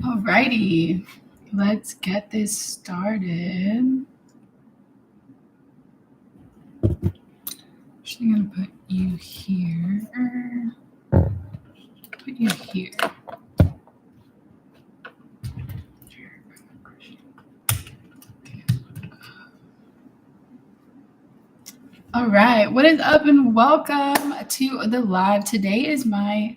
Alrighty, let's get this started. Actually, I'm gonna put you here. Put you here. All right, what is up and welcome to the live. Today is my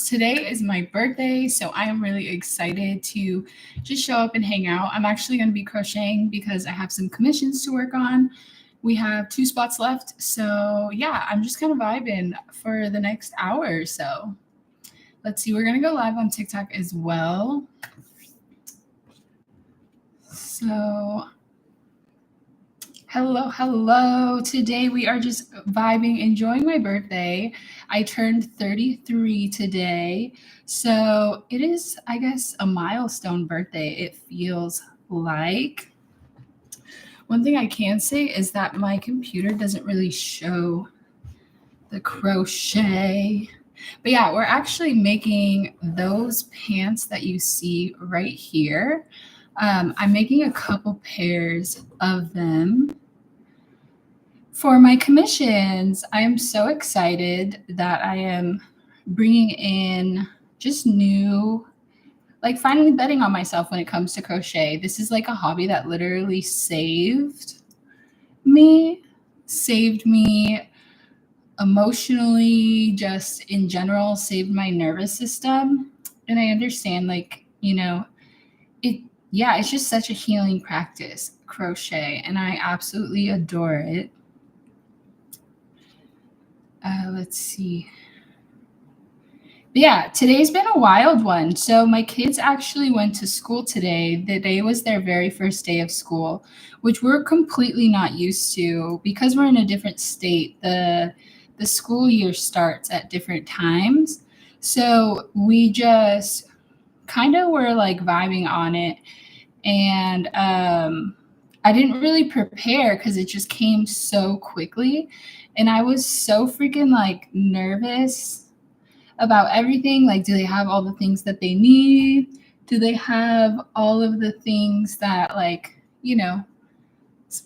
Today is my birthday, so I am really excited to just show up and hang out. I'm actually going to be crocheting because I have some commissions to work on. We have 2 spots left, so yeah, I'm just kind of vibing for the next hour or so. Let's see, we're going to go live on TikTok as well. So hello. Today we are just vibing, enjoying my birthday. I turned 33 today. So it is, I guess, a milestone birthday, it feels like. One thing I can say is that my computer doesn't really show the crochet. But yeah, we're actually making those pants that you see right here. I'm making a couple pairs of them for my commissions. I am so excited that I am bringing in just new, like finally betting on myself when it comes to crochet. This is like a hobby that literally saved me emotionally, just in general, saved my nervous system. And I understand, like, it's just such a healing practice, crochet, and I absolutely adore it. Let's see. But yeah, today's been a wild one. So my kids actually went to school today. The day was their very first day of school, which we're completely not used to because we're in a different state. The school year starts at different times. So we just kind of were like vibing on it. And I didn't really prepare because it just came so quickly. And I was so freaking like nervous about everything. Like, do they have all the things that they need? Do they have all of the things that, like,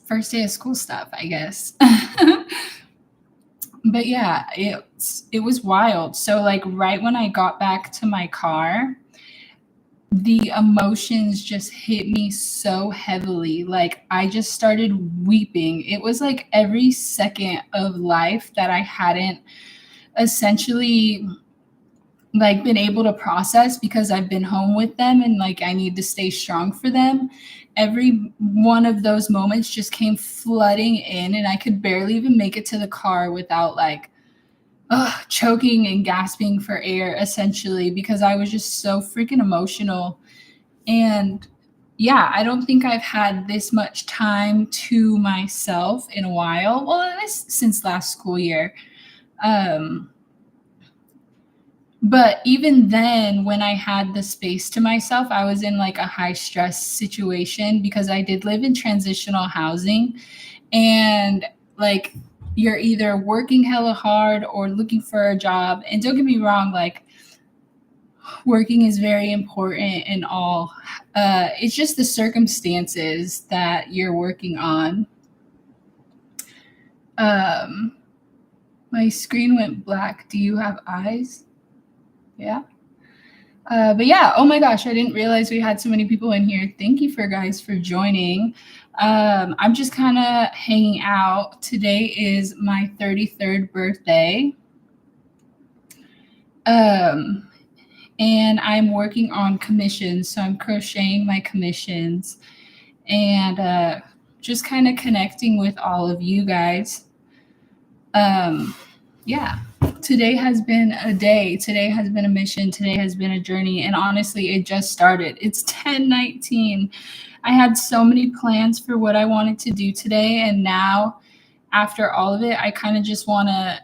first day of school stuff, I guess. But yeah, it was wild. So like right when I got back to my car, the emotions just hit me so heavily. Like I just started weeping. It was like every second of life that I hadn't essentially like been able to process because I've been home with them and like I need to stay strong for them. Every one of those moments just came flooding in and I could barely even make it to the car without like choking and gasping for air, essentially, because I was just so freaking emotional. And yeah, I don't think I've had this much time to myself in a while. Well, at least since last school year. But even then, when I had the space to myself, I was in like a high stress situation because I did live in transitional housing. And like, you're either working hella hard or looking for a job. And don't get me wrong, like, working is very important and all. It's just the circumstances that you're working on. My screen went black. Do you have eyes? Yeah. But yeah, oh my gosh, I didn't realize we had so many people in here. Thank you guys for joining. I'm just kind of hanging out. Today is my 33rd birthday. And I'm working on commissions. So I'm crocheting my commissions and just kind of connecting with all of you guys. Yeah, today has been a day. Today has been a mission. Today has been a journey. And honestly, it just started. It's 10:19. I had so many plans for what I wanted to do today. And now, after all of it, I kind of just want to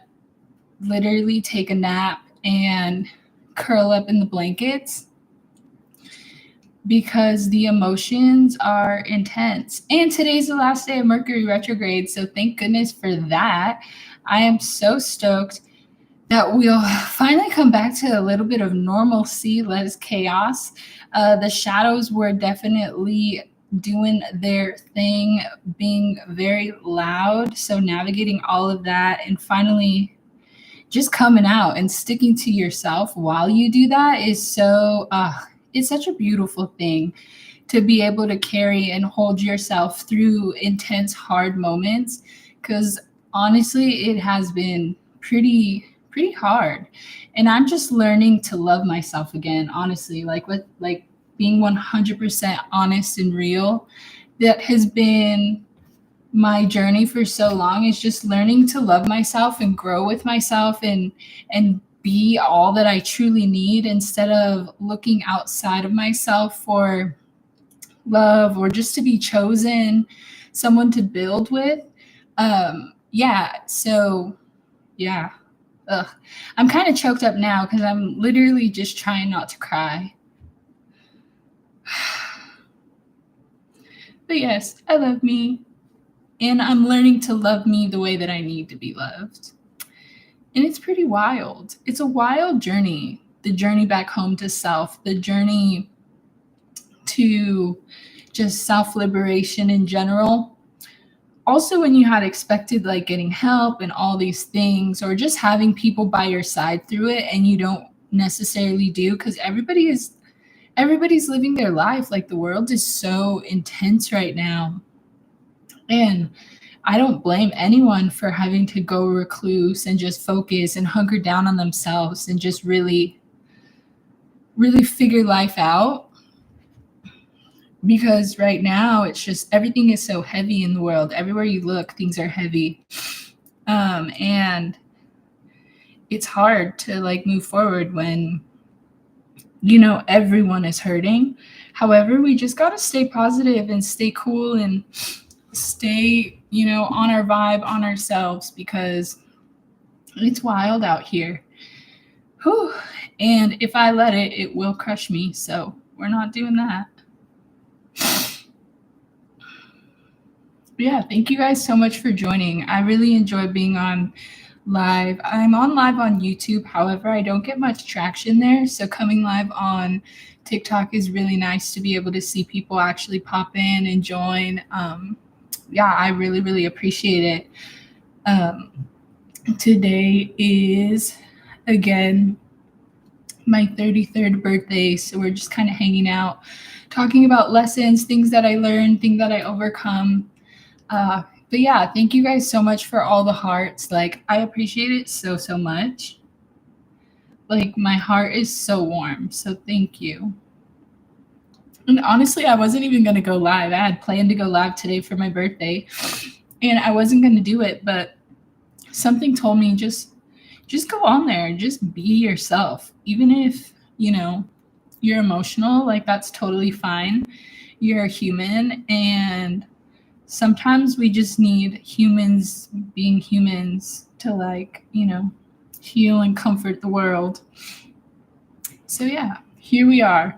literally take a nap and curl up in the blankets because the emotions are intense. And today's the last day of Mercury retrograde. So thank goodness for that. I am so stoked. that we'll finally come back to a little bit of normalcy, less chaos. The shadows were definitely doing their thing, being very loud. So navigating all of that and finally just coming out and sticking to yourself while you do that is so it's such a beautiful thing to be able to carry and hold yourself through intense hard moments, because honestly it has been pretty hard, and I'm just learning to love myself again, honestly, like with like being 100% honest and real. That has been my journey for so long, is just learning to love myself and grow with myself and be all that I truly need, instead of looking outside of myself for love or just to be chosen, someone to build with. Yeah, so yeah. Ugh. I'm kind of choked up now because I'm literally just trying not to cry. But yes, I love me. And I'm learning to love me the way that I need to be loved. And it's pretty wild. It's a wild journey. The journey back home to self, the journey to just self liberation in general. Also, when you had expected like getting help and all these things, or just having people by your side through it, and you don't necessarily do, because everybody's living their life. Like the world is so intense right now. And I don't blame anyone for having to go recluse and just focus and hunker down on themselves and just really figure life out, because right now it's just everything is so heavy in the world. Everywhere you look, things are heavy. And it's hard to like move forward when everyone is hurting. However, we just got to stay positive and stay cool and stay on our vibe, on ourselves, because it's wild out here. Whew. And if I let it, it will crush me. So we're not doing that. Yeah, thank you guys so much for joining. I really enjoy being on live. I'm on live on YouTube. However, I don't get much traction there. So coming live on TikTok is really nice to be able to see people actually pop in and join. Yeah, I really appreciate it. Today is, again, my 33rd birthday. So we're just kind of hanging out, talking about lessons, things that I learned, things that I overcome. But yeah, thank you guys so much for all the hearts. Like, I appreciate it so much. Like, my heart is so warm. So thank you. And honestly, I wasn't even going to go live. I had planned to go live today for my birthday, and I wasn't going to do it, but something told me just go on there and just be yourself. Even if, you're emotional, like that's totally fine. You're a human, and sometimes we just need humans being humans to like, heal and comfort the world. So yeah, here we are,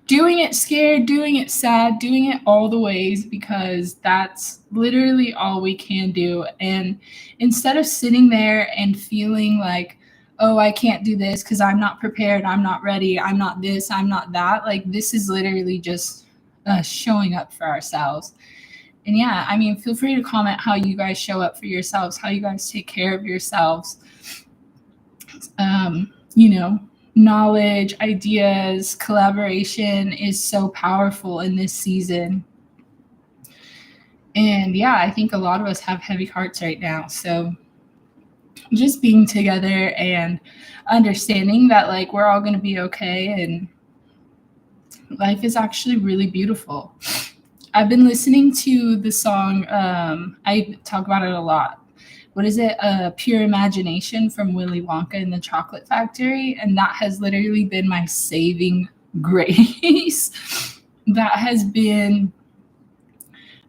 doing it scared, doing it sad, doing it all the ways, because that's literally all we can do. And instead of sitting there and feeling like, oh, I can't do this because I'm not prepared, I'm not ready, I'm not this, I'm not that, like this is literally just showing up for ourselves. And yeah, I mean, feel free to comment how you guys show up for yourselves, how you guys take care of yourselves. Knowledge, ideas, collaboration is so powerful in this season. And yeah, I think a lot of us have heavy hearts right now. So just being together and understanding that like we're all going to be okay, and life is actually really beautiful. I've been listening to the song, I talk about it a lot. What is it? Pure Imagination from Willy Wonka and the Chocolate Factory. And that has literally been my saving grace. That has been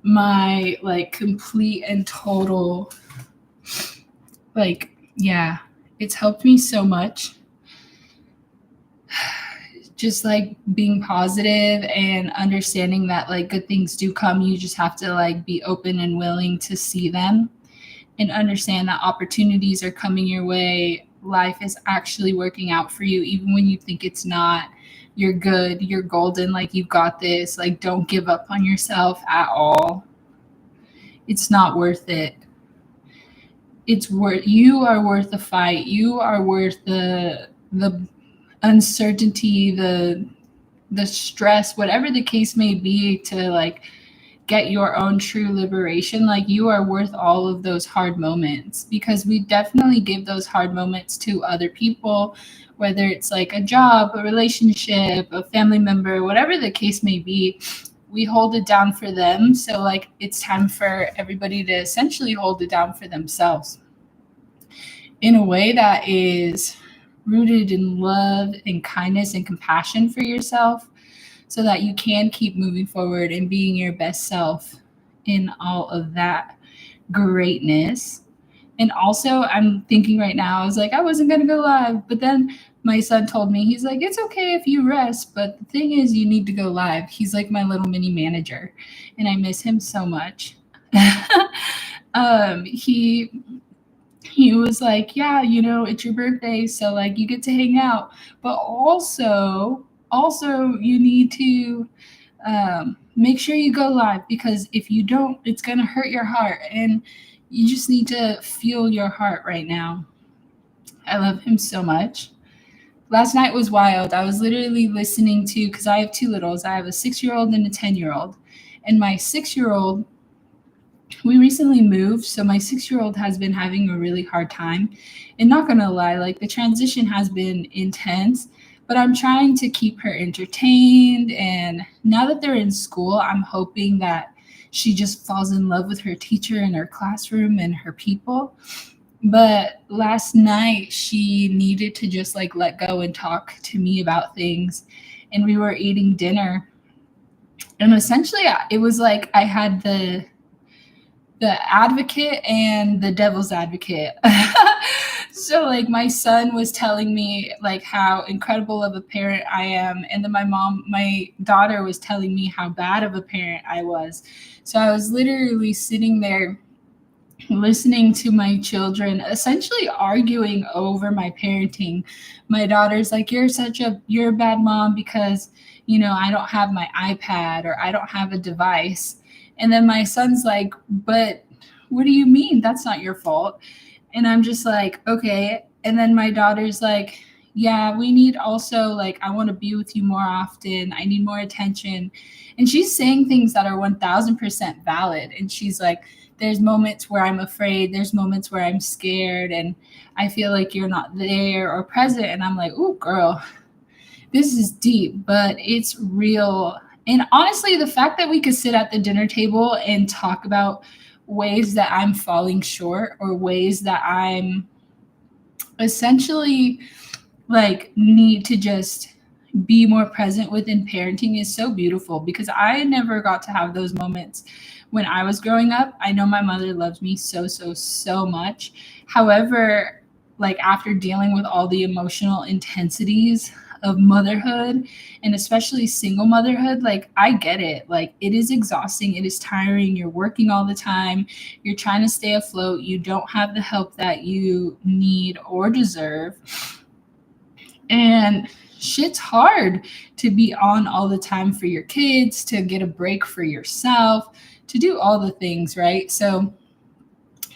my like complete and total, like, yeah, it's helped me so much. Just like being positive and understanding that like good things do come. You just have to like be open and willing to see them, and understand that opportunities are coming your way life is actually working out for you, even when you think it's not. You're good, you're golden, like you've got this. Like, don't give up on yourself at all. It's not worth it. It's worth, you are worth the fight. You are worth the uncertainty, the stress, whatever the case may be, to like get your own true liberation. Like, you are worth all of those hard moments, because we definitely give those hard moments to other people, whether it's like a job, a relationship, a family member, whatever the case may be. We hold it down for them. So like, it's time for everybody to essentially hold it down for themselves in a way that is rooted in love and kindness and compassion for yourself, so that you can keep moving forward and being your best self in all of that greatness. And also, I'm thinking right now, I was like, I wasn't going to go live. But then my son told me, he's like, it's okay if you rest. But the thing is, you need to go live. He's like my little mini manager. And I miss him so much. He was like, yeah, it's your birthday, so like you get to hang out, but also you need to make sure you go live, because if you don't, it's gonna hurt your heart, and you just need to feel your heart right now. I love him so much. Last night was wild. I was literally listening to, because I have two littles. I have a 6-year-old and a 10-year-old, and my 6-year-old, we recently moved, so my 6-year-old has been having a really hard time. And not gonna lie, like the transition has been intense, but I'm trying to keep her entertained. And now that they're in school, I'm hoping that she just falls in love with her teacher and her classroom and her people. But last night, she needed to just like let go and talk to me about things. And we were eating dinner. And essentially, it was like I had the advocate and the devil's advocate. So like, my son was telling me like how incredible of a parent I am, and then my daughter was telling me how bad of a parent I was. So I was literally sitting there listening to my children essentially arguing over my parenting. My daughter's like, you're a bad mom because I don't have my iPad, or I don't have a device. And then my son's like, but what do you mean? That's not your fault. And I'm just like, okay. And then my daughter's like, yeah, we need also, like, I want to be with you more often. I need more attention. And she's saying things that are 1000% valid. And she's like, there's moments where I'm afraid. There's moments where I'm scared. And I feel like you're not there or present. And I'm like, ooh, girl, this is deep, but it's real. And honestly, the fact that we could sit at the dinner table and talk about ways that I'm falling short, or ways that I'm essentially like need to just be more present within parenting is so beautiful, because I never got to have those moments when I was growing up. I know my mother loves me so, so, so much. However, like, after dealing with all the emotional intensities of motherhood, and especially single motherhood, like, I get it. Like, it is exhausting, it is tiring. You're working all the time, you're trying to stay afloat, you don't have the help that you need or deserve. And shit's hard to be on all the time for your kids, to get a break for yourself, to do all the things, right? So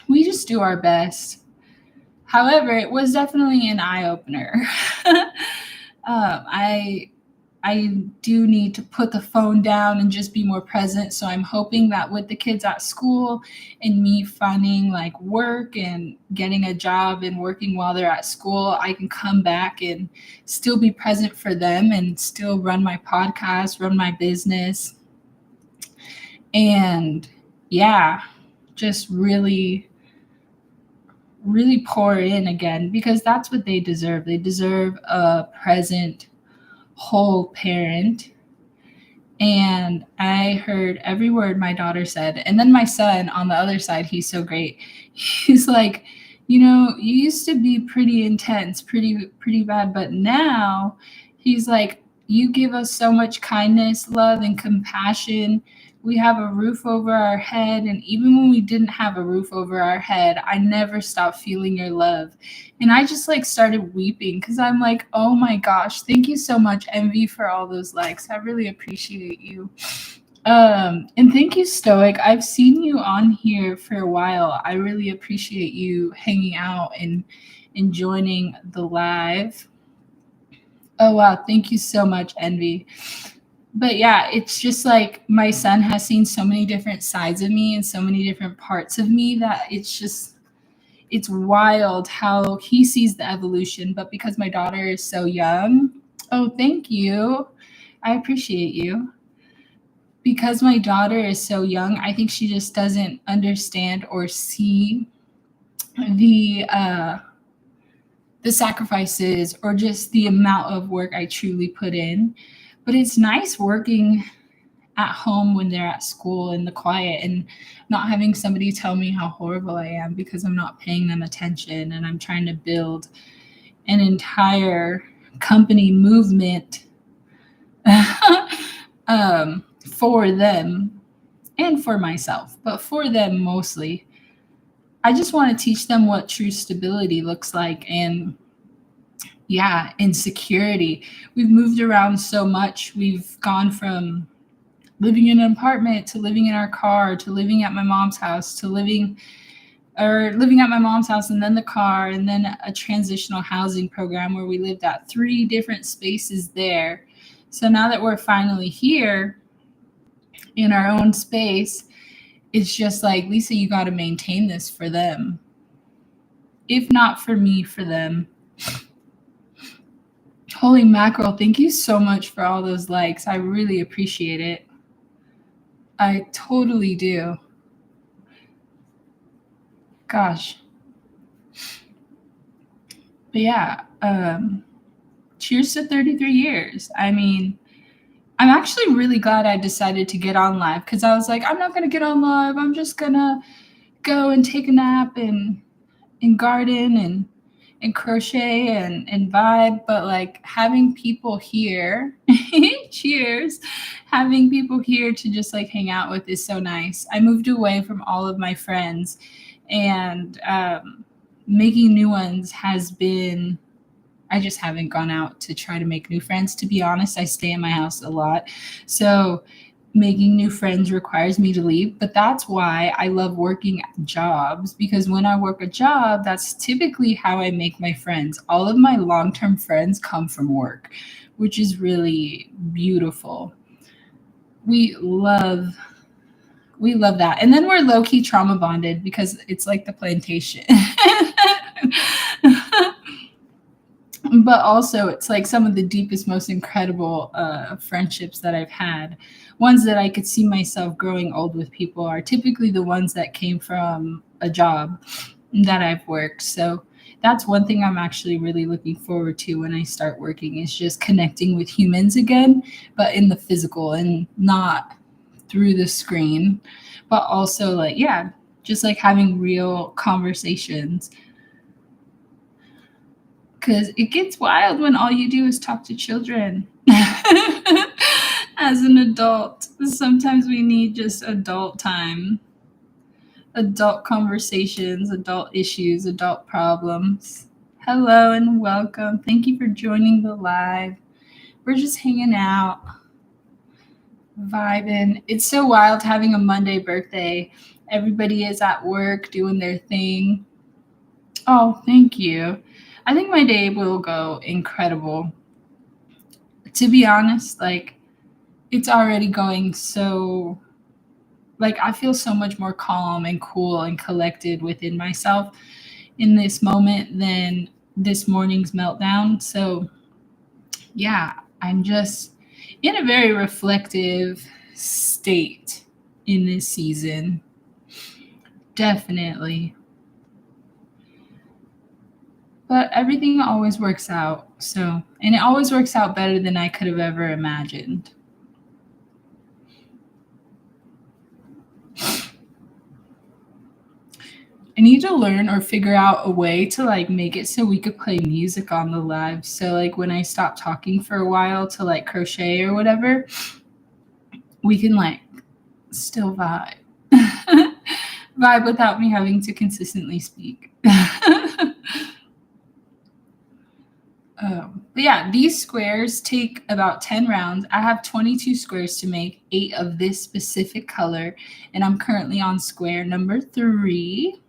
we just do our best. However, it was definitely an eye-opener. I do need to put the phone down and just be more present. So I'm hoping that with the kids at school and me finding like work and getting a job and working while they're at school, I can come back and still be present for them and still run my podcast, run my business. And yeah, just really, really pour in again, because that's what they deserve. They deserve a present, whole parent. And I heard every word my daughter said. And then my son on the other side, he's so great. He's like, you used to be pretty intense, pretty bad, but now, he's like, you give us so much kindness, love, and compassion. we have a roof over our head. And even when we didn't have a roof over our head, I never stopped feeling your love. And I just like started weeping because I'm like, oh my gosh, thank you so much, Envy, for all those likes. I really appreciate you. And thank you, Stoic. I've seen you on here for a while. I really appreciate you hanging out and joining the live. Oh wow, thank you so much, Envy. But yeah, it's just like my son has seen so many different sides of me and so many different parts of me that it's wild how he sees the evolution. But because my daughter is so young, oh, thank you. I appreciate you. Because my daughter is so young, I think she just doesn't understand or see the uh the sacrifices or just the amount of work I truly put in. But it's nice working at home when they're at school in the quiet and not having somebody tell me how horrible I am because I'm not paying them attention and I'm trying to build an entire company movement for them and for myself, but for them mostly. I just want to teach them what true stability looks like and yeah, insecurity. We've moved around so much. We've gone from living in an apartment to living in our car to living at my mom's house to living at my mom's house and then the car and then a transitional housing program where we lived at 3 different spaces there. So now that we're finally here in our own space, it's just like, Lisa, you got to maintain this for them. If not for me, for them. Holy mackerel, thank you so much for all those likes. I really appreciate it. I totally do. Gosh. But yeah, cheers to 33 years. I mean, I'm actually really glad I decided to get on live because I was like, I'm not going to get on live. I'm just going to go and take a nap and garden and crochet and vibe. But like having people here, cheers, having people here to just like hang out with is so nice. I moved away from all of my friends and making new ones has been, I just haven't gone out to try to make new friends. To be honest, I stay in my house a lot. So making new friends requires me to leave. But that's why I love working jobs, because when I work a job, that's typically how I make my friends. All of my long-term friends come from work, which is really beautiful. We love that. And then we're low-key trauma bonded because it's like the plantation. But also it's like some of the deepest, most incredible friendships that I've had. Ones that I could see myself growing old with people are typically the ones that came from a job that I've worked. So that's one thing I'm actually really looking forward to when I start working, is just connecting with humans again, but in the physical and not through the screen, but also like, yeah, just like having real conversations. Because it gets wild when all you do is talk to children. As an adult, sometimes we need just adult time, adult conversations, adult issues, adult problems. Hello and welcome. Thank you for joining the live. We're just hanging out, vibing. It's so wild having a Monday birthday. Everybody is at work doing their thing. Oh, thank you. I think my day will go incredible. To be honest, like it's already going so, like I feel so much more calm and cool and collected within myself in this moment than this morning's meltdown. So yeah, I'm just in a very reflective state in this season. Definitely. But everything always works out. So, and it always works out better than I could have ever imagined. I need to learn or figure out a way to like make it so we could play music on the live. So like when I stop talking for a while to like crochet or whatever, we can like Still vibe. Vibe without me having to consistently speak. But yeah, these squares take about 10 rounds. I have 22 squares to make, 8 of this specific color, and I'm currently on square number 3,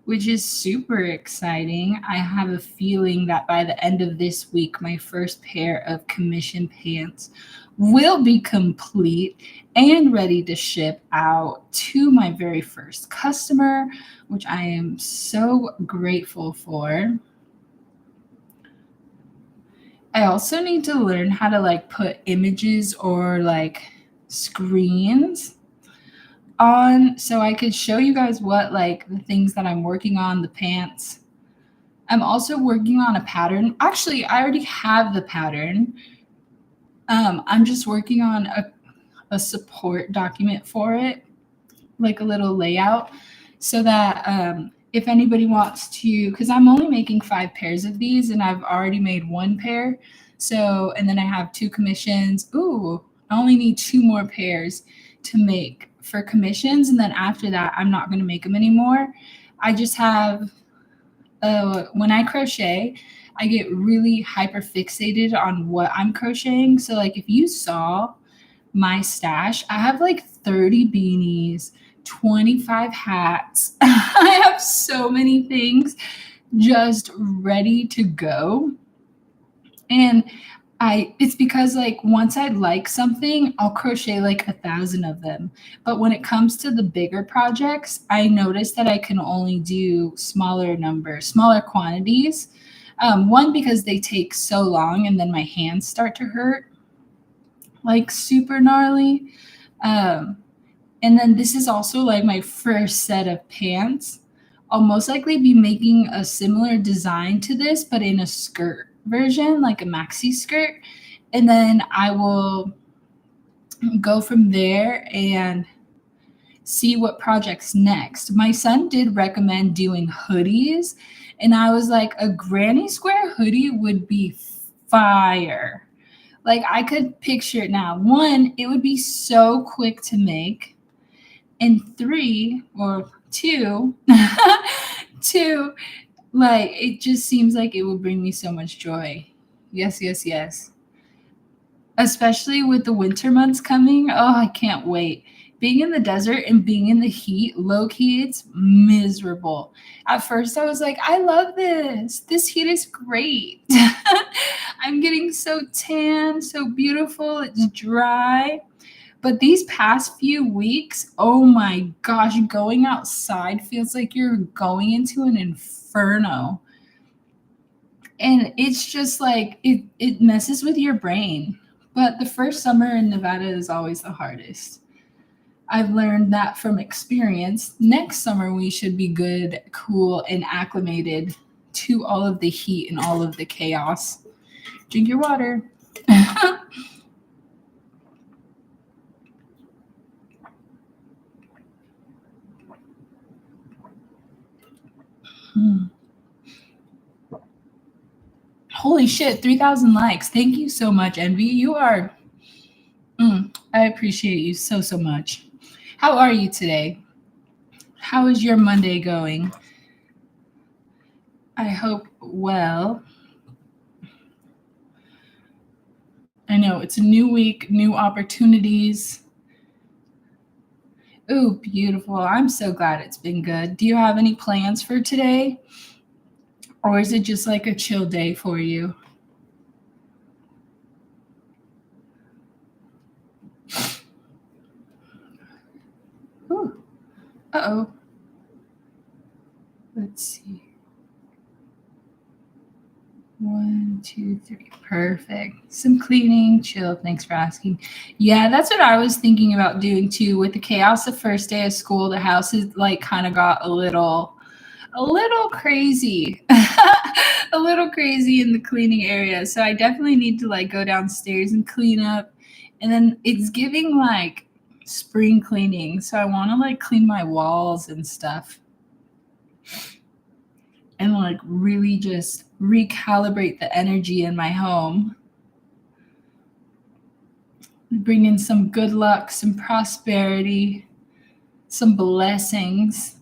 which is super exciting. I have a feeling that by the end of this week, my first pair of commission pants will be complete and ready to ship out to my very first customer, which I am so grateful for. I also need to learn how to like put images or like screens on so I could show you guys what like the things that I'm working on, the pants. I'm also working on a pattern. Actually, I already have the pattern. I'm just working on a support document for it, like a little layout, so that if anybody wants to, because I'm only making 5 pairs of these and I've already made 1 pair. So, and then I have 2 commissions. Ooh, I only need 2 more pairs to make for commissions. And then after that, I'm not going to make them anymore. I just have, when I crochet, I get really hyper fixated on what I'm crocheting. So, like, if you saw my stash, I have like 30 beanies, 25 hats. I have so many things just ready to go. And it's because like once I like something, I'll crochet like 1,000 of them. But when it comes to the bigger projects, I notice that I can only do smaller quantities. One, because they take so long and then my hands start to hurt like super gnarly. Um, and then this is also like my first set of pants. I'll most likely be making a similar design to this, but in a skirt version, like a maxi skirt. And then I will go from there and see what projects next. My son did recommend doing hoodies, and I was like, a granny square hoodie would be fire. Like I could picture it now. 1, it would be so quick to make. And 3 or 2, 2, like it just seems like it would bring me so much joy. Yes, yes, yes. Especially with the winter months coming. Oh, I can't wait. Being in the desert and being in the heat, low key, it's miserable. At first, I was like, I love this. This heat is great. I'm getting so tan, so beautiful. It's dry. But these past few weeks, oh my gosh, going outside feels like you're going into an inferno. And it's just like it messes with your brain. But the first summer in Nevada is always the hardest. I've learned that from experience. Next summer we should be good, cool, and acclimated to all of the heat and all of the chaos. Drink your water. Holy shit, 3,000 likes. Thank you so much, Envy. You are, I appreciate you so, so much. How are you today? How is your Monday going? I hope well. I know it's a new week, new opportunities. Ooh, beautiful. I'm so glad it's been good. Do you have any plans for today? Or is it just like a chill day for you? Ooh. Uh-oh. Let's see. 1, 2, 3. Perfect. Some cleaning, chill. Thanks for asking. Yeah, that's what I was thinking about doing too. With the chaos the first day of school, the house is like kind of got a little crazy. A little crazy in the cleaning area. So I definitely need to like go downstairs and clean up. And then it's giving like spring cleaning. So I want to like clean my walls and stuff and like really just recalibrate the energy in my home. bring in some good luck, some prosperity, some blessings.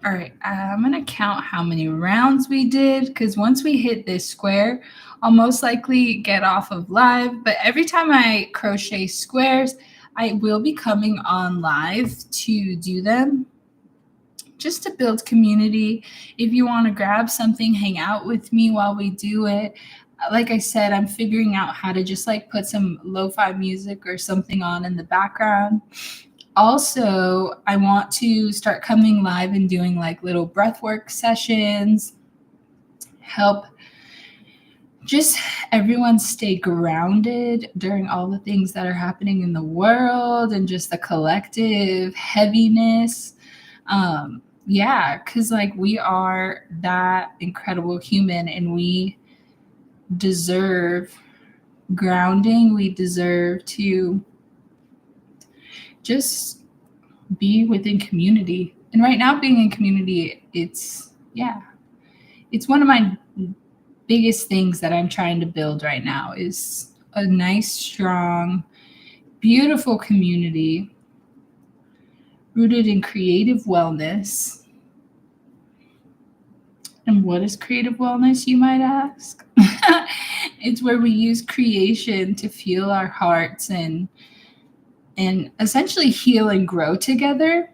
All right, I'm gonna count how many rounds we did because once we hit this square, I'll most likely get off of live. But every time I crochet squares, I will be coming on live to do them just to build community. If you want to grab something, hang out with me while we do it. Like I said, I'm figuring out how to just like put some lo-fi music or something on in the background. Also, I want to start coming live and doing like little breathwork sessions, help just everyone stay grounded during all the things that are happening in the world and just the collective heaviness. Yeah, because like we are that incredible human and we deserve grounding. We deserve to just be within community. And right now, being in community, yeah, it's one of my biggest things that I'm trying to build right now is a nice, strong, beautiful community rooted in creative wellness. And what is creative wellness, you might ask? It's where we use creation to fuel our hearts and essentially heal and grow together.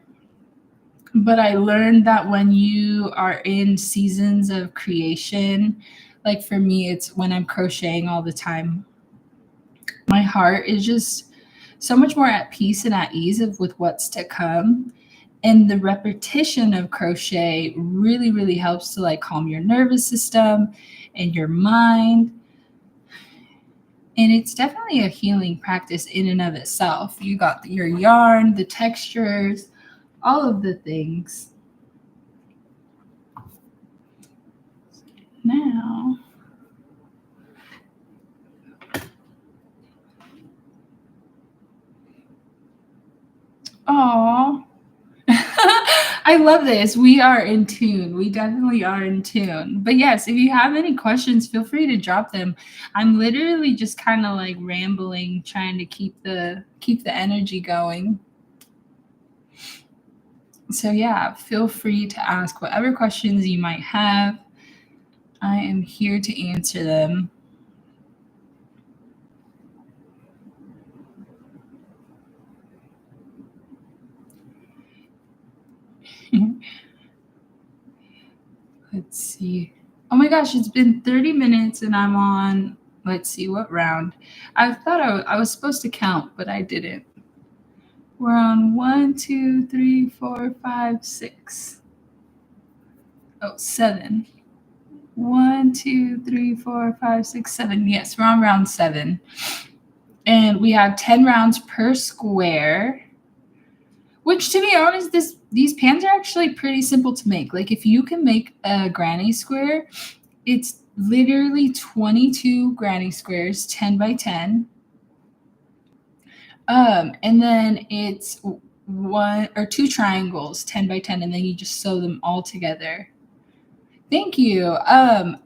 But I learned that when you are in seasons of creation, like for me, it's when I'm crocheting all the time, my heart is just so much more at peace and at ease with what's to come. And the repetition of crochet really, really helps to like calm your nervous system and your mind. And it's definitely a healing practice in and of itself. You got your yarn, the textures, all of the things. Now, oh, I love this. We are in tune. We definitely are in tune. But yes, if you have any questions, feel free to drop them. I'm literally just kind of like rambling, trying to keep the energy going. So yeah, feel free to ask whatever questions you might have. I am here to answer them. Let's see. Oh my gosh, it's been 30 minutes and I'm on, let's see, what round? I thought I was supposed to count, but I didn't. We're on 1, 2, 3, 4, 5, 6. Oh, 7. 1, 2, 3, 4, 5, 6, 7. Yes, we're on round 7. And we have 10 rounds per square. Which, to be honest, these pans are actually pretty simple to make. Like, if you can make a granny square, it's literally 22 granny squares, 10 by 10. And then it's one or two triangles, 10 by 10, and then you just sew them all together. Thank you. I've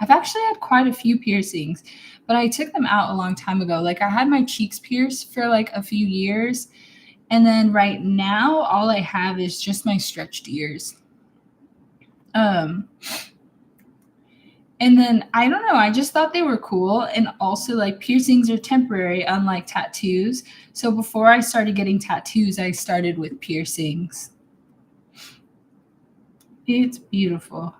actually had quite a few piercings, but I took them out a long time ago. Like I had my cheeks pierced for like a few years. And then right now, all I have is just my stretched ears. Um, and then I don't know, I just thought they were cool. And also, like, piercings are temporary, unlike tattoos. So before I started getting tattoos, I started with piercings. It's beautiful.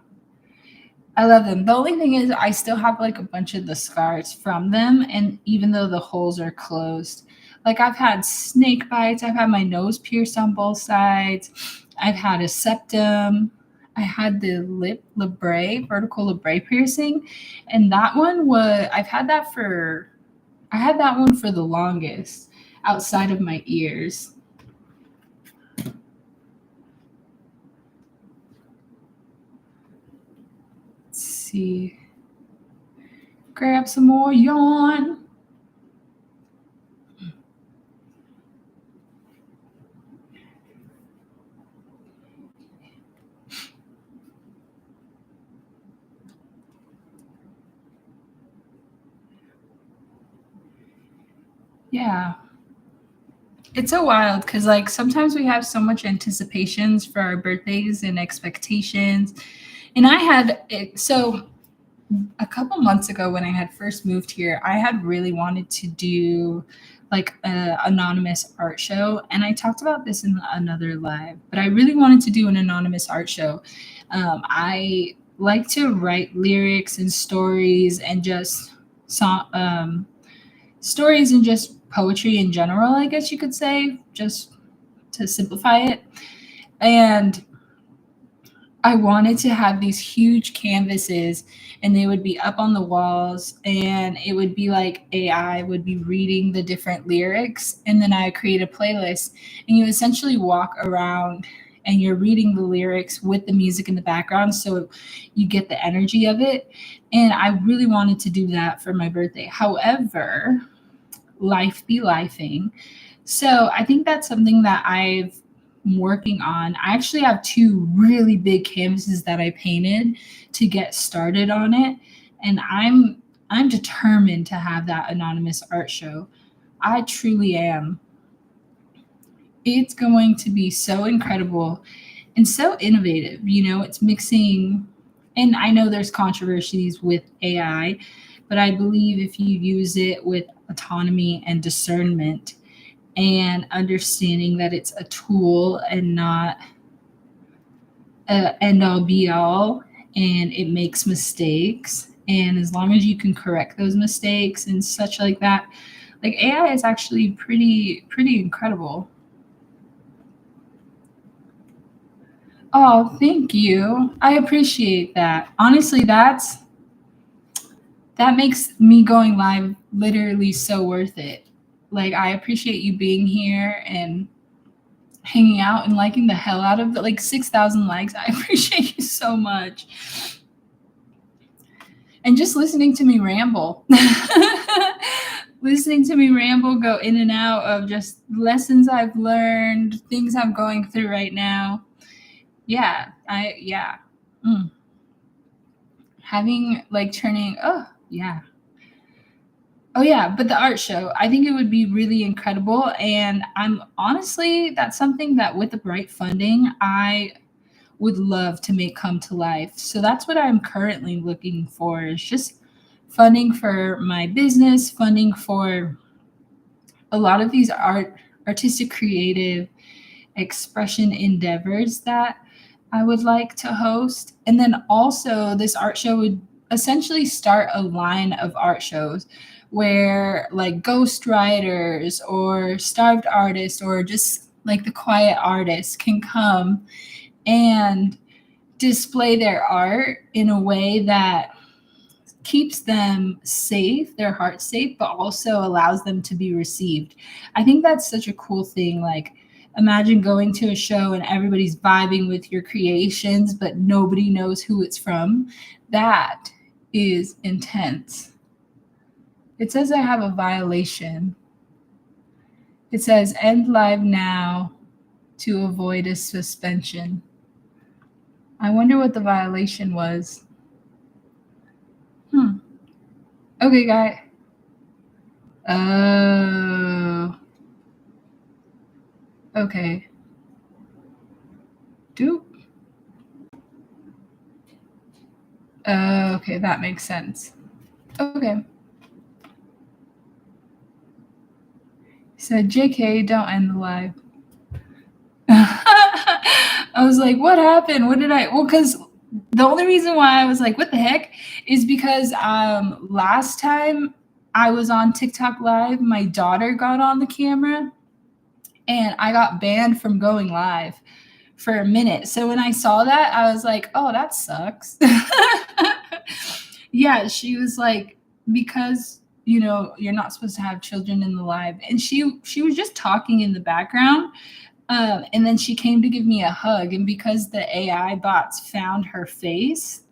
I love them. The only thing is, I still have like a bunch of the scars from them. And even though the holes are closed, like I've had snake bites, I've had my nose pierced on both sides, I've had a septum, I had the lip labrae, vertical labrae piercing. And that one was, I had that one for the longest outside of my ears. Let's see. Grab some more yarn. Yeah. It's so wild because, like, sometimes we have so much anticipations for our birthdays and expectations. And I had it, so a couple months ago when I had first moved here, I had really wanted to do like a anonymous art show, and I talked about this in another live. But I really wanted to do an anonymous art show. I like to write lyrics and stories and just song stories and just poetry in general. I guess you could say, just to simplify it. And I wanted to have these huge canvases and they would be up on the walls, and it would be like AI would be reading the different lyrics, and then I would create a playlist, and you essentially walk around and you're reading the lyrics with the music in the background so you get the energy of it. And I really wanted to do that for my birthday. However, life be lifing. So I think that's something that I've working on. I actually have two really big canvases that I painted to get started on it, and I'm determined to have that anonymous art show. I truly am. It's going to be so incredible and so innovative. It's mixing, and I know there's controversies with AI, but I believe if you use it with autonomy and discernment and understanding that it's a tool and not a end all be all, and it makes mistakes, and as long as you can correct those mistakes and such like that, like, AI is actually pretty incredible. Oh, thank you. I appreciate that. Honestly, that makes me going live literally so worth it. Like, I appreciate you being here and hanging out and liking the hell out of it. Like, 6,000 likes. I appreciate you so much. And just listening to me ramble. Listening to me ramble, go in and out of just lessons I've learned, things I'm going through right now. Yeah. Mm. Having like turning, oh, yeah. Oh yeah, but the art show, I think it would be really incredible. And I'm honestly, that's something that with the right funding, I would love to make come to life. So that's what I'm currently looking for, is just funding for my business, funding for a lot of these artistic creative expression endeavors that I would like to host. And then also this art show would essentially start a line of art shows where like ghost writers or starved artists or just like the quiet artists can come and display their art in a way that keeps them safe, their heart safe, but also allows them to be received. I think that's such a cool thing. Like, imagine going to a show and everybody's vibing with your creations, but nobody knows who it's from. That is intense. It says I have a violation. It says end live now to avoid a suspension. I wonder what the violation was. Hmm. Okay, guy. Oh, okay. Do. Okay, that makes sense. Okay. Said, JK, don't end the live. I was like, what happened? What did I? Well, because the only reason why I was like, what the heck, is because last time I was on TikTok live, my daughter got on the camera and I got banned from going live for a minute. So when I saw that, I was like, oh, that sucks. Yeah, she was like, because you're not supposed to have children in the live, and she was just talking in the background, and then she came to give me a hug, and because the AI bots found her face,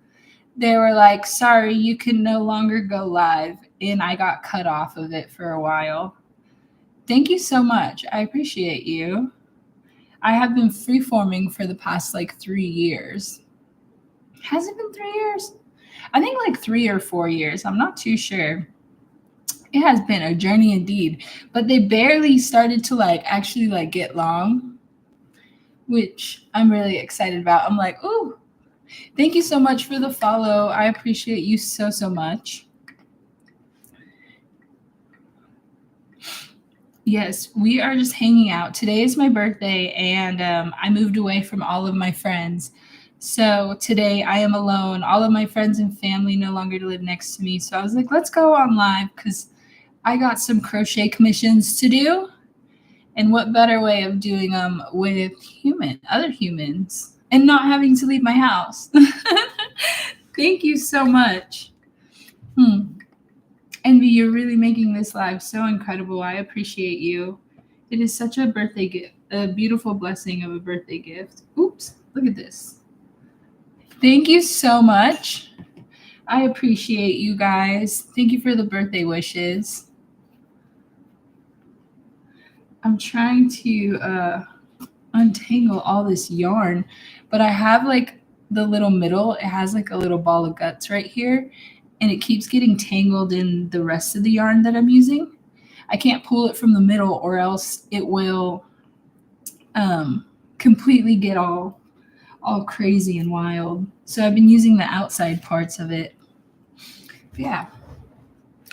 they were like, sorry, you can no longer go live, and I got cut off of it for a while. Thank you so much. I appreciate you. I have been freeforming for the past like 3 years. Has it been 3 years? I think like 3 or 4 years. I'm not too sure. It has been a journey indeed, but they barely started to like actually like get long, which I'm really excited about. I'm like, ooh, thank you so much for the follow. I appreciate you so, so much. Yes, we are just hanging out. Today is my birthday, and I moved away from all of my friends. So today I am alone. All of my friends and family no longer live next to me. So I was like, let's go on live because I got some crochet commissions to do. And what better way of doing them with other humans, and not having to leave my house? Thank you so much. Envy, you're really making this live so incredible. I appreciate you. It is such a birthday gift, a beautiful blessing of a birthday gift. Oops, look at this. Thank you so much. I appreciate you guys. Thank you for the birthday wishes. I'm trying to untangle all this yarn, but I have like the little middle, it has like a little ball of guts right here, and it keeps getting tangled in the rest of the yarn that I'm using. I can't pull it from the middle or else it will completely get all crazy and wild. So I've been using the outside parts of it. Yeah.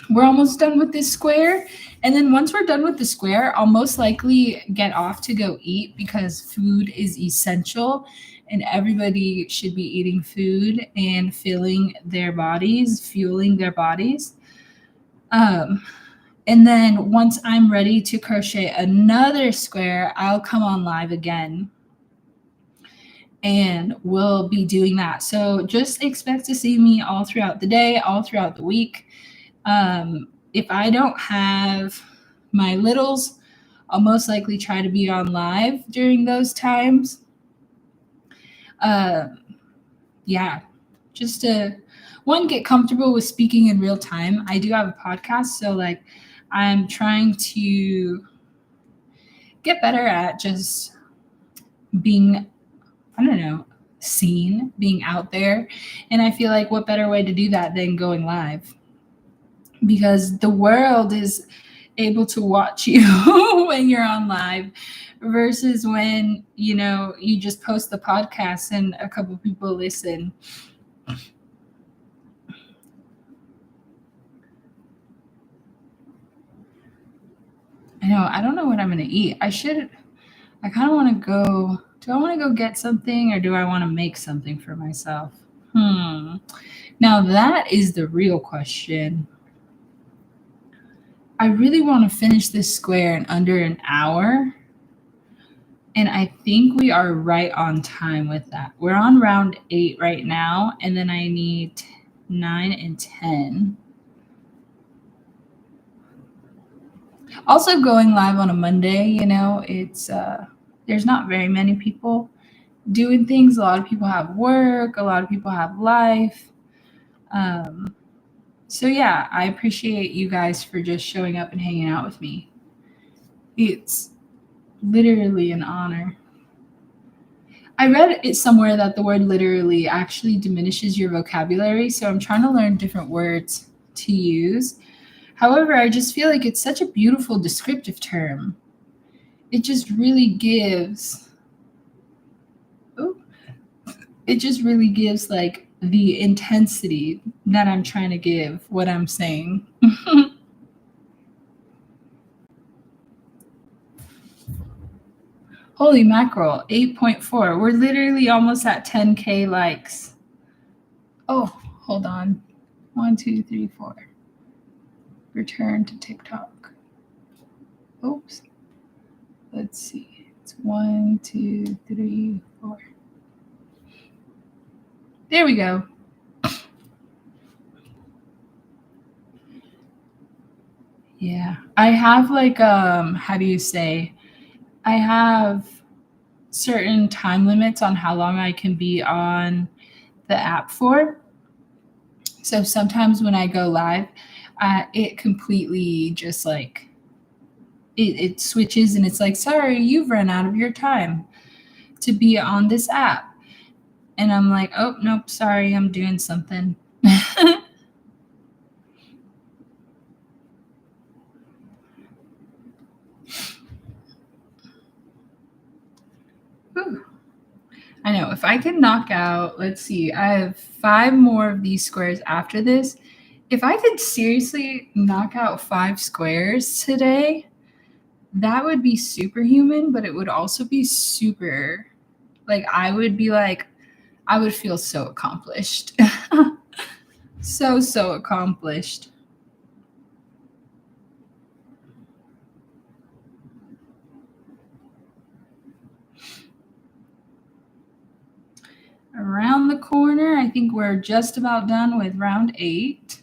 We're almost done with this square. And then once we're done with the square, I'll most likely get off to go eat because food is essential and everybody should be eating food and fueling their bodies. And then once I'm ready to crochet another square, I'll come on live again and we'll be doing that. So just expect to see me all throughout the day, all throughout the week. If I don't have my littles, I'll most likely try to be on live during those times. Yeah, just to get comfortable with speaking in real time. I do have a podcast, so like I'm trying to get better at just being, I don't know, seen, being out there. And I feel like what better way to do that than going live? Because the world is able to watch you when you're on live versus when, you just post the podcast and a couple people listen. I don't know what I'm going to eat. I kind of want to go. Do I want to go get something or do I want to make something for myself? Now that is the real question. I really want to finish this square in under an hour. And I think we are right on time with that. We're on round 8 right now, and then I need 9 and 10. Also going live on a Monday, it's there's not very many people doing things. A lot of people have work, a lot of people have life. So yeah, I appreciate you guys for just showing up and hanging out with me. It's literally an honor. I read it somewhere that the word literally actually diminishes your vocabulary, so I'm trying to learn different words to use. However, I just feel like it's such a beautiful descriptive term. It just really gives like the intensity that I'm trying to give what I'm saying. Holy mackerel, 8.4. We're literally almost at 10K likes. Oh, hold on. 1, 2, 3, 4. Return to TikTok. Oops. Let's see. It's 1, 2, 3, 4. There we go. Yeah. I have like how do you say? I have certain time limits on how long I can be on the app for. So sometimes when I go live, it completely just like it switches and it's like, sorry, you've run out of your time to be on this app. And I'm like, oh, nope, sorry, I'm doing something. I can knock out, let's see, I have 5 more of these squares after this. If I could seriously knock out 5 squares today, that would be superhuman, but it would also be super, like, I would feel so accomplished. So accomplished. Around the corner, I think we're just about done with round 8.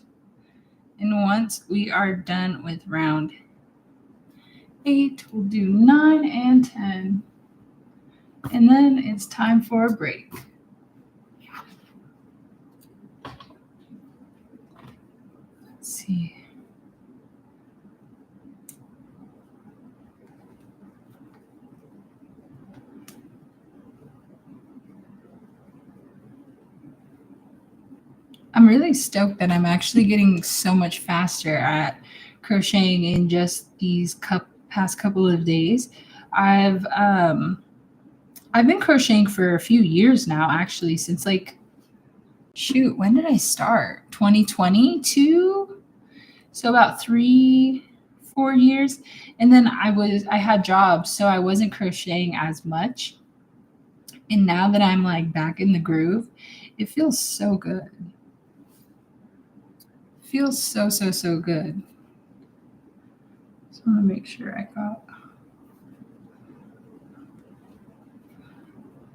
And once we are done with round 8, we'll do 9 and 10. And then it's time for a break. Let's see. I'm really stoked that I'm actually getting so much faster at crocheting in just these past couple of days. I've um, I've been crocheting for a few years now, actually, since like, shoot, when did I start? 2022? So about 3, 4 years. And then I had jobs, so I wasn't crocheting as much. And now that I'm like back in the groove, it feels so good. Feels so good. So I want to make sure I got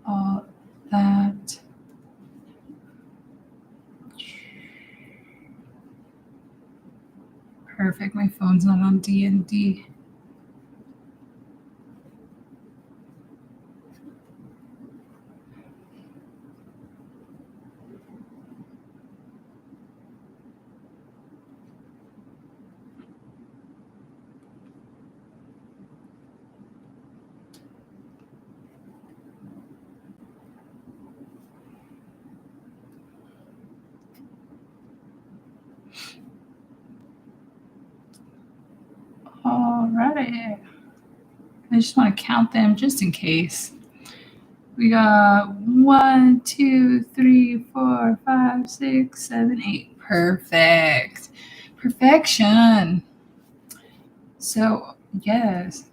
all that. Perfect. My phone's not on D&D. Alrighty. I just want to count them just in case. We got 1, 2, 3, 4, 5, 6, 7, 8. Perfect. Perfection. So, yes.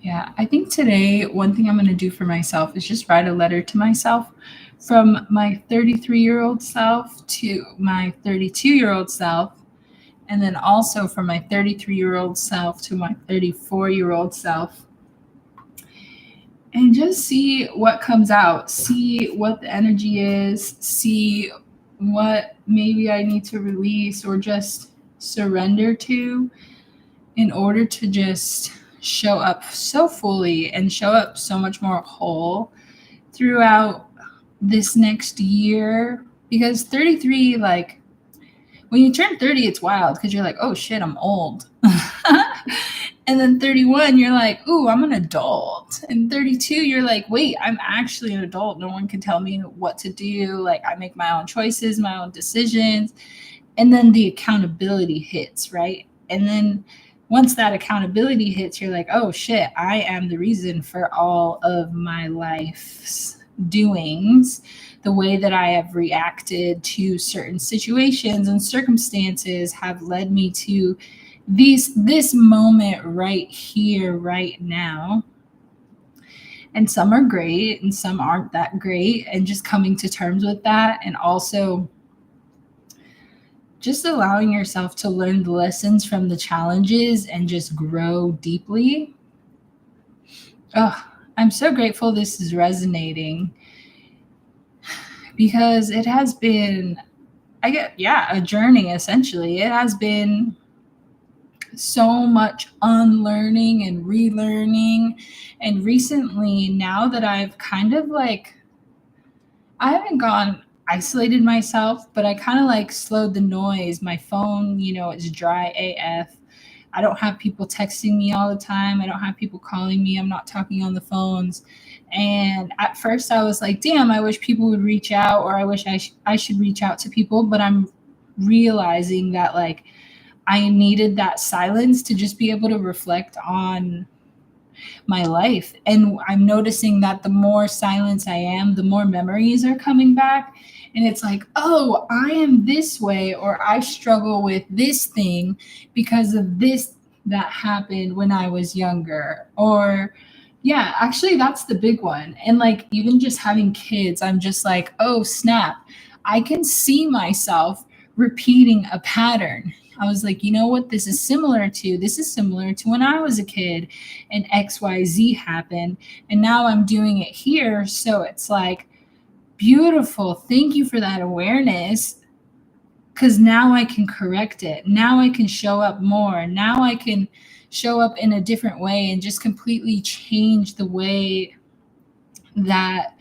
Yeah, I think today one thing I'm going to do for myself is just write a letter to myself from my 33-year-old self to my 32-year-old self, and then also from my 33-year-old self to my 34-year-old self, and just see what comes out, see what the energy is, see what maybe I need to release or just surrender to in order to just show up so fully and show up so much more whole throughout this next year. Because 33, like, when you turn 30, it's wild because you're like, oh shit, I'm old. And then 31, you're like, ooh, I'm an adult. And 32, you're like, wait, I'm actually an adult. No one can tell me what to do. Like, I make my own choices, my own decisions. And then the accountability hits, right? And then once that accountability hits, you're like, oh shit, I am the reason for all of my life's doings. The way that I have reacted to certain situations and circumstances have led me to this moment right here, right now. And some are great and some aren't that great. And just coming to terms with that, and also just allowing yourself to learn the lessons from the challenges and just grow deeply. Oh, I'm so grateful this is resonating, because it has been, a journey essentially. It has been so much unlearning and relearning. And recently, now that I've kind of like, I haven't gone isolated myself, but I kind of like slowed the noise. My phone, is dry AF. I don't have people texting me all the time. I don't have people calling me. I'm not talking on the phones. And at first I was like, damn, I wish people would reach out, or I wish I should reach out to people. But I'm realizing that like I needed that silence to just be able to reflect on my life. And I'm noticing that the more silence I am, the more memories are coming back. And it's like, oh, I am this way, or I struggle with this thing because of this that happened when I was younger. Or, yeah, actually, that's the big one. And like, even just having kids, I'm just like, oh, snap. I can see myself repeating a pattern. I was like, you know what, this is similar to? This is similar to when I was a kid and XYZ happened. And now I'm doing it here. So it's like, beautiful. Thank you for that awareness. Because now I can correct it. Now I can show up more. Now I can show up in a different way and just completely change the way that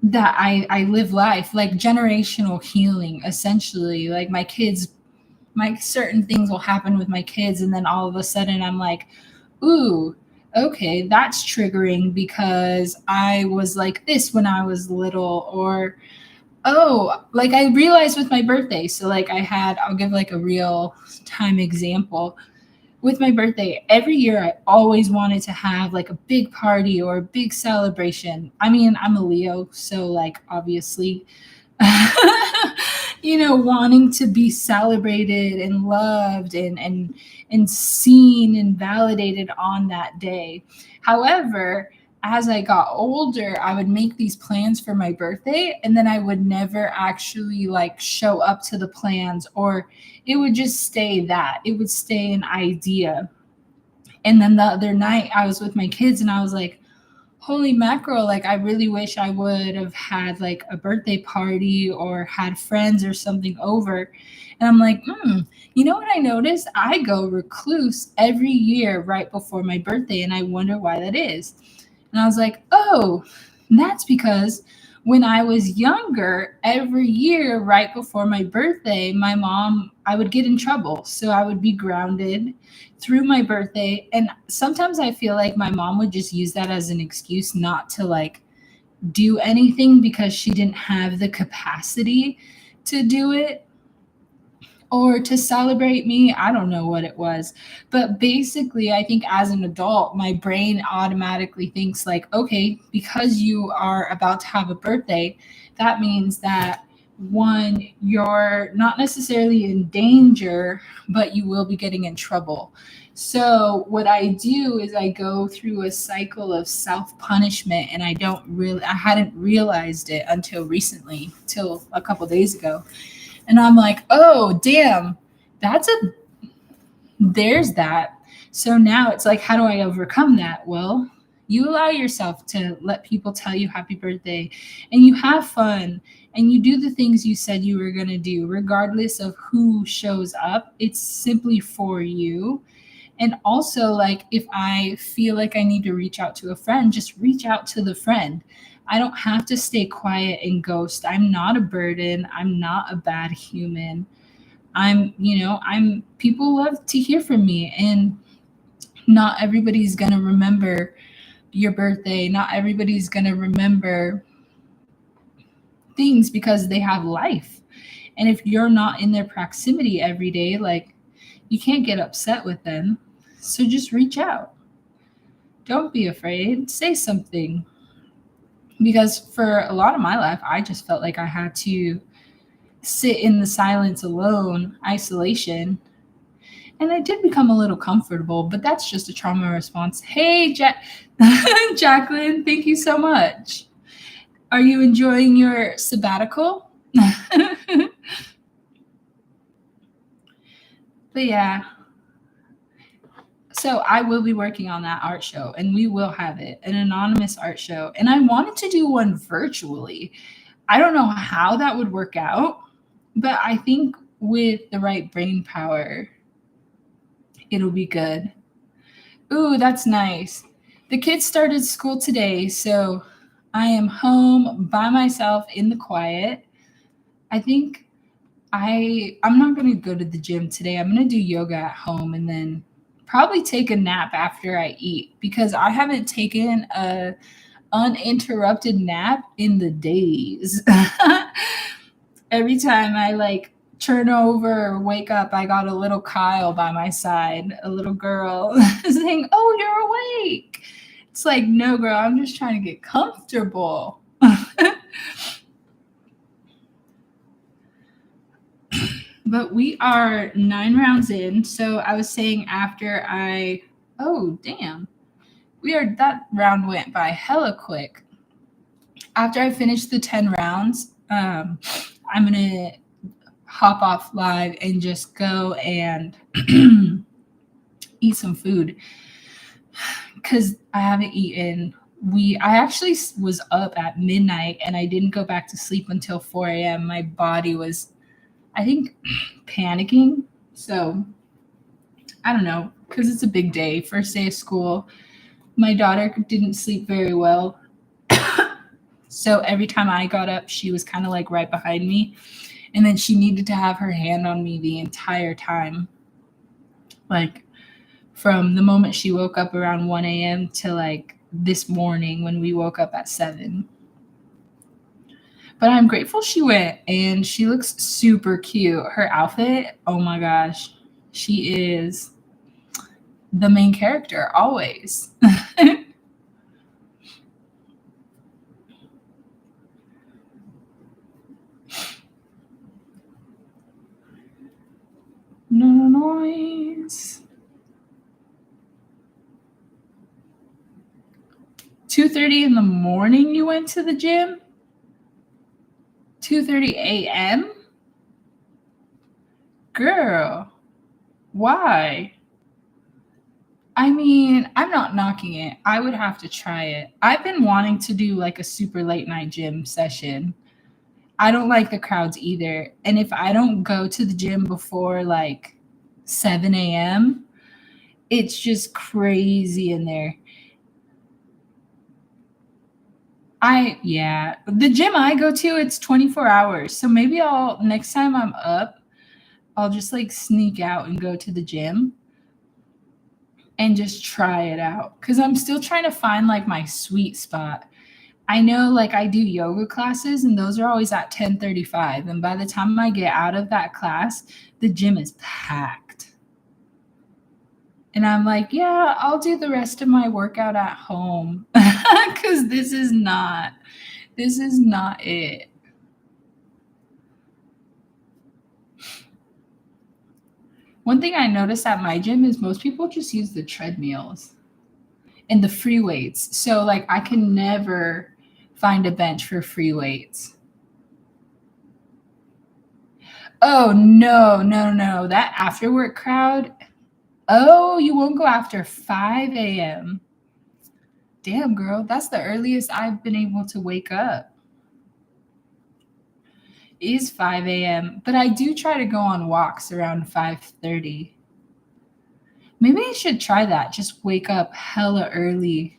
I live life, like generational healing, essentially. Like my kids, my certain things will happen with my kids, and then all of a sudden I'm like, ooh, okay, that's triggering because I was like this when I was little. Or, oh, like I realized with my birthday. So, like, I'll give like a real time example. With my birthday, every year I always wanted to have like a big party or a big celebration. I mean, I'm a Leo, so like obviously wanting to be celebrated and loved and seen and validated on that day. However, as I got older, I would make these plans for my birthday, and then I would never actually like show up to the plans, or it would just stay that. It would stay an idea. And then the other night I was with my kids and I was like, holy mackerel, like I really wish I would have had like a birthday party or had friends or something over. And I'm like, you know what I noticed? I go recluse every year right before my birthday, and I wonder why that is. And I was like, oh, that's because when I was younger, every year right before my birthday, my mom, I would get in trouble. So I would be grounded through my birthday. And sometimes I feel like my mom would just use that as an excuse not to like do anything because she didn't have the capacity to do it or to celebrate me. I don't know what it was. But basically, I think as an adult, my brain automatically thinks, like, okay, because you are about to have a birthday, that means that one, you're not necessarily in danger, but you will be getting in trouble. So, what I do is I go through a cycle of self punishment, and I hadn't realized it until recently, till a couple days ago. And I'm like, oh, damn, that's a, there's that. So now it's like, how do I overcome that? Well, you allow yourself to let people tell you happy birthday, and you have fun, and you do the things you said you were going to do, regardless of who shows up. It's simply for you. And also, like, if I feel like I need to reach out to a friend, just reach out to the friend. I don't have to stay quiet and ghost. I'm not a burden. I'm not a bad human. People love to hear from me, and not everybody's going to remember your birthday. Not everybody's going to remember things because they have life. And if you're not in their proximity every day, like, you can't get upset with them. So just reach out. Don't be afraid. Say something. Because for a lot of my life, I just felt like I had to sit in the silence alone, isolation. And I did become a little comfortable, but that's just a trauma response. Hey, Jacqueline, thank you so much. Are you enjoying your sabbatical? But yeah, so I will be working on that art show, and we will have it, an anonymous art show. And I wanted to do one virtually. I don't know how that would work out, but I think with the right brain power, it'll be good. Ooh, that's nice. The kids started school today, so I am home by myself in the quiet. I think I'm not going to go to the gym today. I'm going to do yoga at home and then probably take a nap after I eat, because I haven't taken uninterrupted nap in the days. Every time I like turn over or wake up, I got a little Kyle by my side, a little girl saying, "Oh, you're awake." It's like, no, girl, I'm just trying to get comfortable. But we are 9 rounds in. So I was saying oh, damn. That round went by hella quick. After I finish the 10 rounds, I'm going to hop off live and just go and eat some food because I haven't eaten. I actually was up at midnight and I didn't go back to sleep until 4 a.m. My body was, I think, panicking. So I don't know, because it's a big day, first day of school. My daughter didn't sleep very well. So every time I got up, she was kind of like right behind me. And then she needed to have her hand on me the entire time. Like from the moment she woke up around 1 a.m. to like this morning when we woke up at 7. But I'm grateful she went, and she looks super cute. Her outfit, oh my gosh, she is the main character always. No noise. 2:30 in the morning you went to the gym? 2:30 a.m.? Girl, why? I mean, I'm not knocking it. I would have to try it. I've been wanting to do like a super late night gym session. I don't like the crowds either. And if I don't go to the gym before like 7 a.m., it's just crazy in there. Yeah, the gym I go to, it's 24 hours. So maybe next time I'm up, I'll just like sneak out and go to the gym and just try it out. Cause I'm still trying to find like my sweet spot. I know like I do yoga classes and those are always at 10:35. And by the time I get out of that class, the gym is packed. And I'm like, yeah, I'll do the rest of my workout at home. Cause this is not it. One thing I noticed at my gym is most people just use the treadmills and the free weights. So like I can never find a bench for free weights. Oh no, no, no. That after work crowd. Oh, you won't go after 5 a.m. Damn, girl, that's the earliest I've been able to wake up. Is 5 a.m. But I do try to go on walks around 5:30. Maybe I should try that. Just wake up hella early,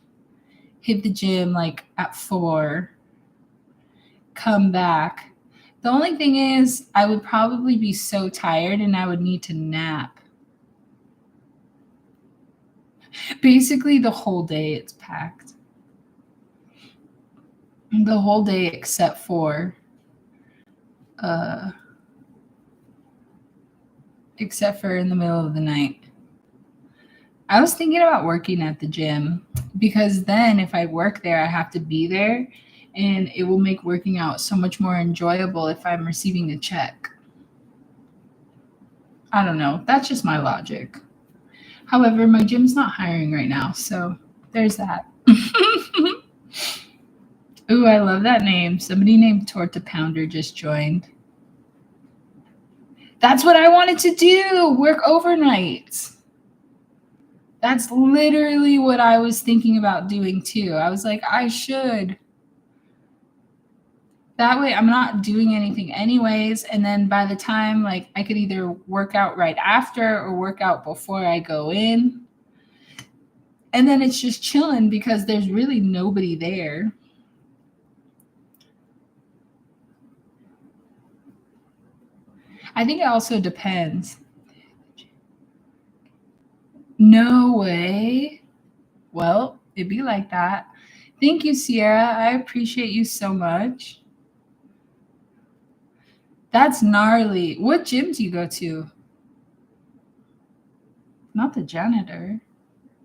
hit the gym like at 4, come back. The only thing is, I would probably be so tired and I would need to nap. Basically, the whole day it's packed. The whole day except for uh in the middle of the night. I was thinking about working at the gym because then if I work there, I have to be there and it will make working out so much more enjoyable if I'm receiving a check. I don't know. That's just my logic. However, my gym's not hiring right now, so there's that. Ooh, I love that name. Somebody named Torta Pounder just joined. That's what I wanted to do, work overnights. That's literally what I was thinking about doing too. I was like, I should. That way I'm not doing anything anyways. And then by the time like I could either work out right after or work out before I go in. And then it's just chilling because there's really nobody there. I think it also depends. No way. Well, it'd be like that. Thank you, Sierra. I appreciate you so much. That's gnarly. What gym do you go to? Not the janitor.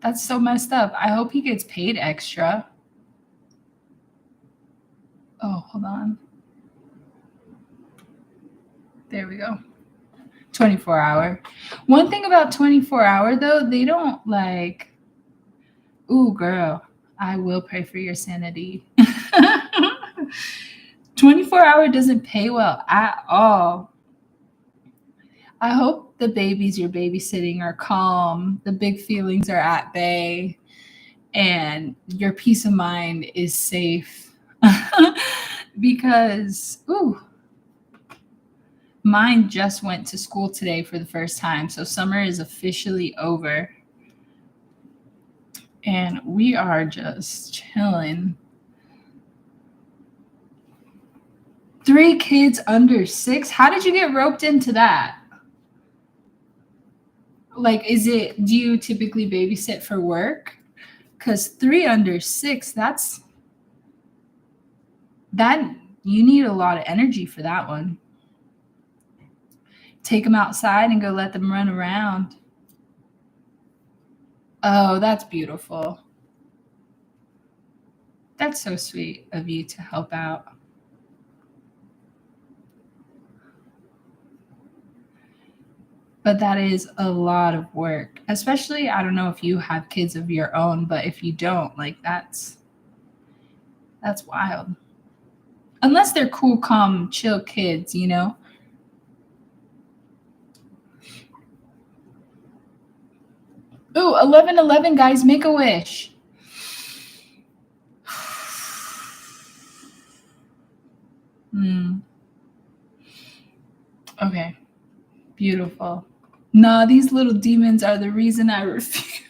That's so messed up. I hope he gets paid extra. Oh, hold on. There we go. 24-hour. One thing about 24-hour though, they don't like, ooh, girl, I will pray for your sanity. 24-hour doesn't pay well at all. I hope the babies you're babysitting are calm, the big feelings are at bay, and your peace of mind is safe. Because, ooh, mine just went to school today for the first time. So summer is officially over. And we are just chilling. 3 kids under 6? How did you get roped into that? Like, do you typically babysit for work? Because 3 under 6, that you need a lot of energy for that one. Take them outside and go let them run around. Oh, that's beautiful. That's so sweet of you to help out. But that is a lot of work. Especially, I don't know if you have kids of your own, but if you don't, like that's wild. Unless they're cool, calm, chill kids, you know? Ooh, 1111 guys, make a wish. Okay, beautiful. Nah, these little demons are the reason I refuse.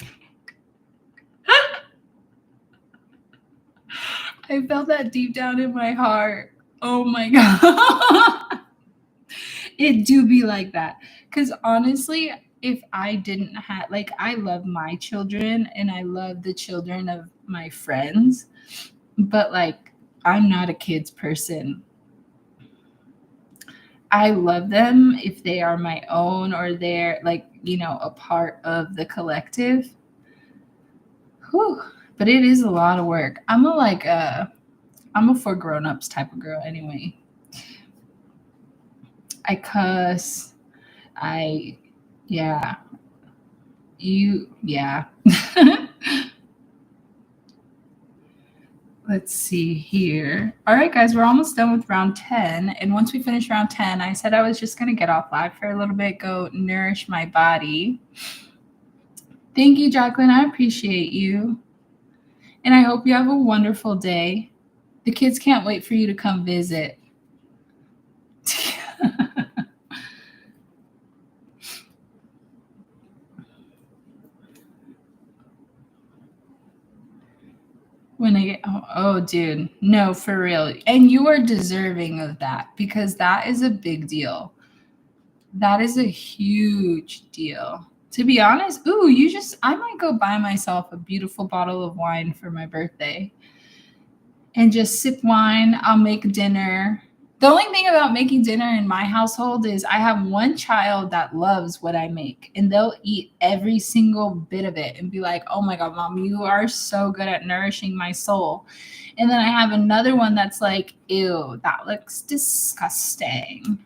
I felt that deep down in my heart. Oh my God. It do be like that. Because honestly, if I didn't have, like, I love my children and I love the children of my friends, but like, I'm not a kids person. I love them if they are my own or they're like, a part of the collective. Whew. But it is a lot of work. I'm a for grown-ups type of girl anyway. I cuss. I yeah. Yeah. Let's see here. All right, guys, we're almost done with round 10. And once we finish round 10, I said I was just going to get off live for a little bit, go nourish my body. Thank you, Jacqueline. I appreciate you. And I hope you have a wonderful day. The kids can't wait for you to come visit. When I get oh, dude, no, for real. And you are deserving of that because that is a big deal. That is a huge deal. To be honest, I might go buy myself a beautiful bottle of wine for my birthday and just sip wine. I'll make dinner. The only thing about making dinner in my household is I have one child that loves what I make and they'll eat every single bit of it and be like, oh my God, mom, you are so good at nourishing my soul. And then I have another one that's like, ew, that looks disgusting.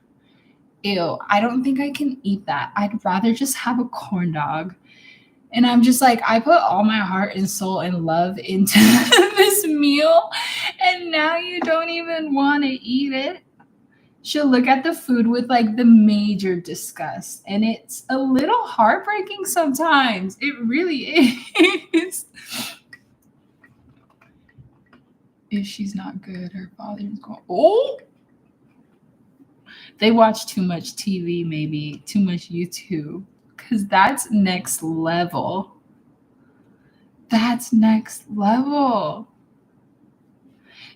Ew, I don't think I can eat that. I'd rather just have a corn dog. And I'm just like, I put all my heart and soul and love into this meal, and now you don't even want to eat it. She'll look at the food with like the major disgust, and it's a little heartbreaking sometimes. It really is. If she's not good, her father's going, oh, they watch too much TV, maybe too much YouTube. Because that's next level. That's next level.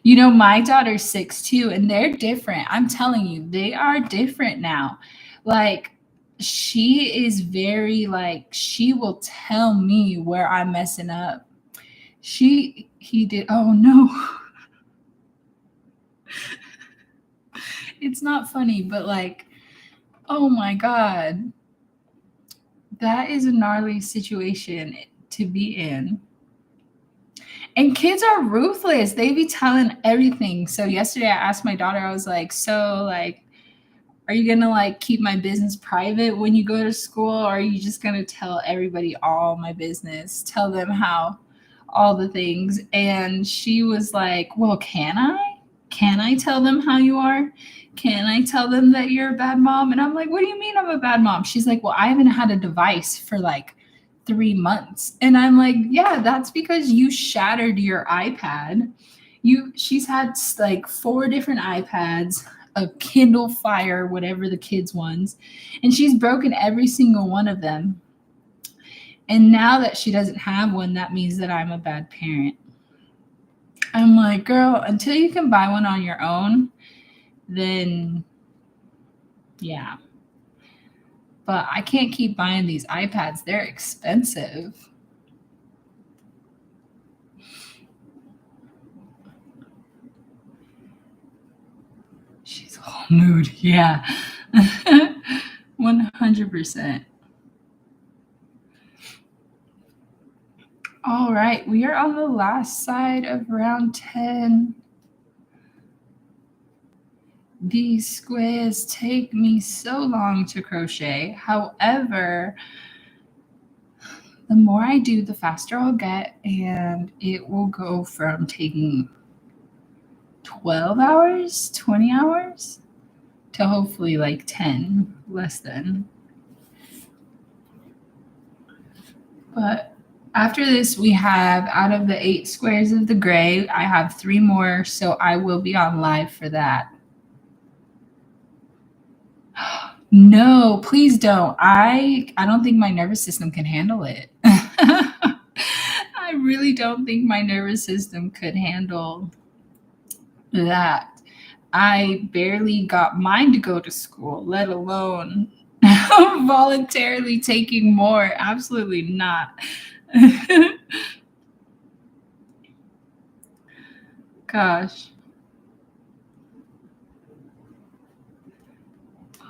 My daughter's 6 too, and they're different. I'm telling you, they are different now. Like, she is very, like, she will tell me where I'm messing up. He did. Oh no. It's not funny, but like, oh my God. That is a gnarly situation to be in. And kids are ruthless. They be telling everything. So yesterday I asked my daughter, I was like, so like, are you gonna like keep my business private when you go to school, or are you just gonna tell everybody all my business? Tell them how all the things. And she was like, well, can I? Can I tell them how you are? Can I tell them that you're a bad mom? And I'm like, what do you mean I'm a bad mom? She's like, well, I haven't had a device for like 3 months. And I'm like, yeah, that's because you shattered your iPad. She's had like 4 different iPads, a Kindle Fire, whatever the kids' ones, and she's broken every single one of them. And now that she doesn't have one, that means that I'm a bad parent. I'm like, girl, until you can buy one on your own, then yeah. But I can't keep buying these iPads. They're expensive. She's all mood. Yeah. 100%. All right. We are on the last side of round 10. These squares take me so long to crochet. However, the more I do, the faster I'll get, and it will go from taking 12 hours, 20 hours to hopefully like 10, less than. But after this, we have out of the 8 squares of the gray, I have 3 more, so I will be on live for that. No, please don't. I don't think my nervous system can handle it. I really don't think my nervous system could handle that. I barely got mine to go to school, let alone voluntarily taking more. Absolutely not. Gosh.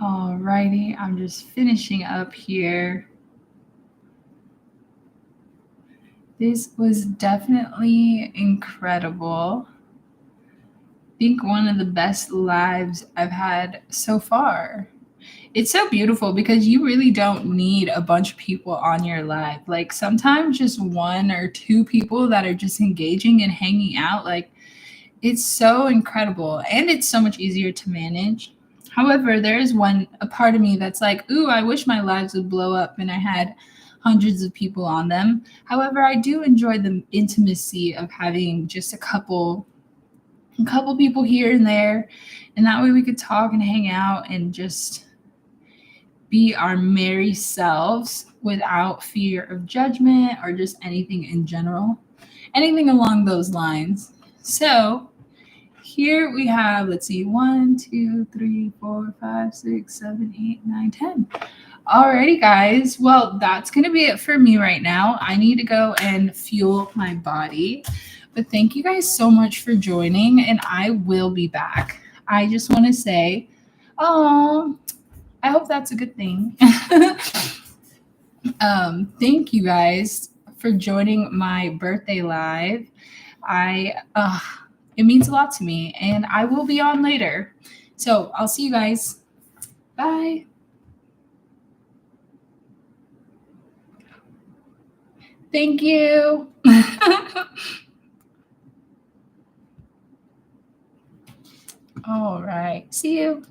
Alrighty, I'm just finishing up here. This was definitely incredible. I think one of the best lives I've had so far. It's so beautiful because you really don't need a bunch of people on your live. Like sometimes just 1 or 2 people that are just engaging and hanging out, like it's so incredible and it's so much easier to manage. However, there is a part of me that's like, ooh, I wish my lives would blow up and I had hundreds of people on them. However, I do enjoy the intimacy of having just a couple people here and there, and that way we could talk and hang out and just be our merry selves without fear of judgment or just anything in general, anything along those lines. So here we have, let's see, 1, 2, 3, 4, 5, 6, 7, 8, 9, 10. Alrighty, guys. Well, that's going to be it for me right now. I need to go and fuel my body. But thank you guys so much for joining, and I will be back. I just want to say, oh, I hope that's a good thing. Thank you guys for joining my birthday live. It means a lot to me, and I will be on later. So I'll see you guys. Bye. Thank you. All right. See you.